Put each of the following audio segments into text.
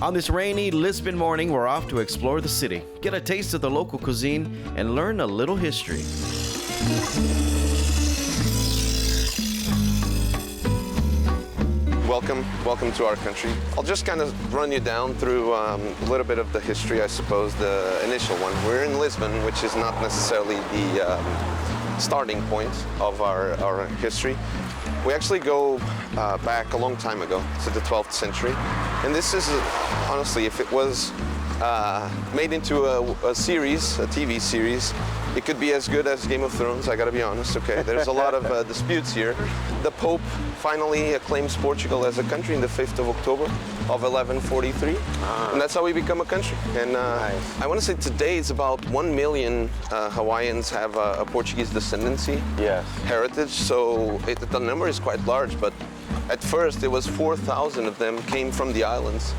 On this rainy Lisbon morning, we're off to explore the city, get a taste of the local cuisine, and learn a little history. Welcome to our country. I'll just kind of run you down through a little bit of the history, I suppose, the initial one. We're in Lisbon, which is not necessarily the starting point of our history. We actually go back a long time ago, to the 12th century. And this is, honestly, if it was made into a series, a TV series, it could be as good as Game of Thrones, I gotta be honest, okay? There's a lot of disputes here. The Pope finally acclaims Portugal as a country in the 5th of October of 1143. And that's how we become a country. And nice. I want to say today it's about 1 million Hawaiians have a Portuguese descendancy, heritage, so the number is quite large, but at first it was 4,000 of them came from the islands,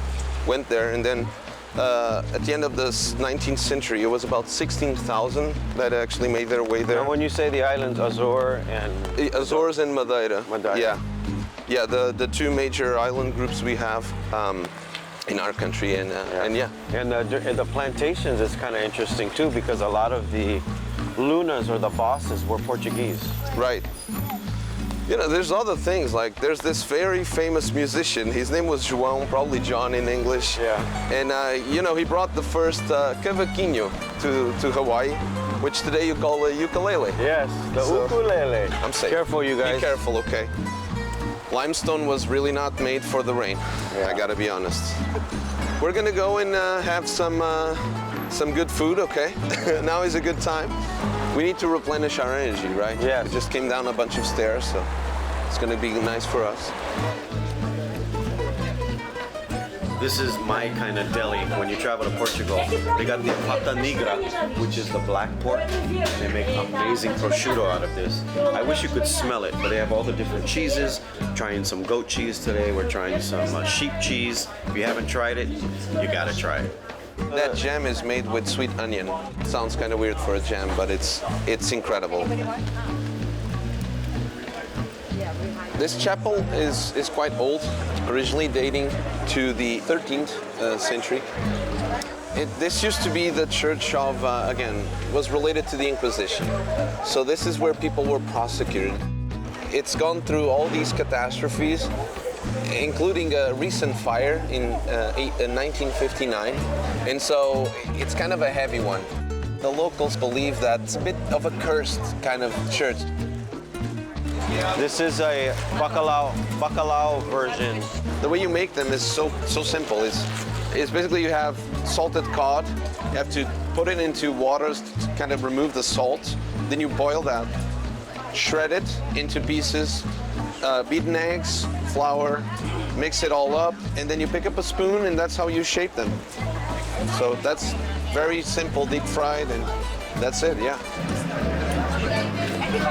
went there, and then at the end of the 19th century, it was about 16,000 that actually made their way there. And when you say the islands, Azores and Madeira. Yeah, the two major island groups we have in our country, and yeah. And the plantations is kind of interesting too, because a lot of the lunas or the bosses were Portuguese. Right. You know, there's other things, like there's this very famous musician, his name was João, probably John in English. Yeah. And, you know, he brought the first cavaquinho to Hawaii, which today you call a ukulele. Yes, the ukulele. I'm safe. Careful, you guys. Be careful, okay? Limestone was really not made for the rain, I gotta be honest. We're gonna go and have some good food, okay? Now is a good time. We need to replenish our energy, right? Yeah. We just came down a bunch of stairs, so it's gonna be nice for us. This is my kind of deli when you travel to Portugal. They got the pata negra, which is the black pork. They make amazing prosciutto out of this. I wish you could smell it, but they have all the different cheeses. Trying some goat cheese today. We're trying some sheep cheese. If you haven't tried it, you gotta try it. That jam is made with sweet onion. It sounds kind of weird for a jam, but it's incredible. This chapel is quite old, originally dating to the 13th century. This used to be the church of, again, was related to the Inquisition. So this is where people were prosecuted. It's gone through all these catastrophes, including a recent fire in 1959, and so it's kind of a heavy one. The locals believe that it's a bit of a cursed kind of church. This is a bacalhau version. The way you make them is so simple. It's basically you have salted cod, you have to put it into water to kind of remove the salt, then you boil that, shred it into pieces, beaten eggs, flour, mix it all up, and then you pick up a spoon and that's how you shape them. So that's very simple, deep fried, and that's it, yeah.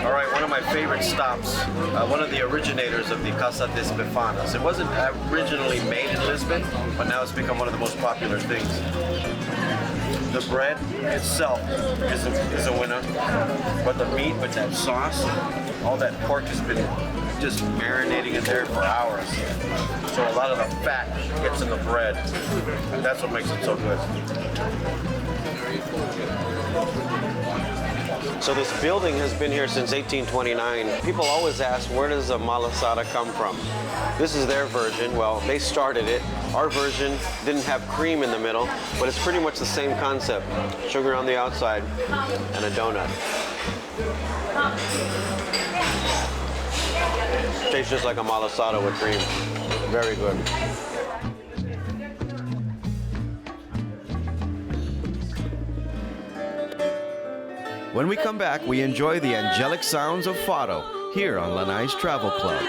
All right, one of my favorite stops, one of the originators of the Casa des Bifanas. It wasn't originally made in Lisbon, but now it's become one of the most popular things. The bread itself is a winner, but the meat with that sauce, all that pork has been just marinating in there for hours. So a lot of the fat gets in the bread, and that's what makes it so good. So this building has been here since 1829. People always ask, where does a malasada come from? This is their version. Well, they started it. Our version didn't have cream in the middle, but it's pretty much the same concept. Sugar on the outside and a donut. Tastes just like a malasada with cream. Very good. When we come back, we enjoy the angelic sounds of Fado here on Lanai's Travel Club.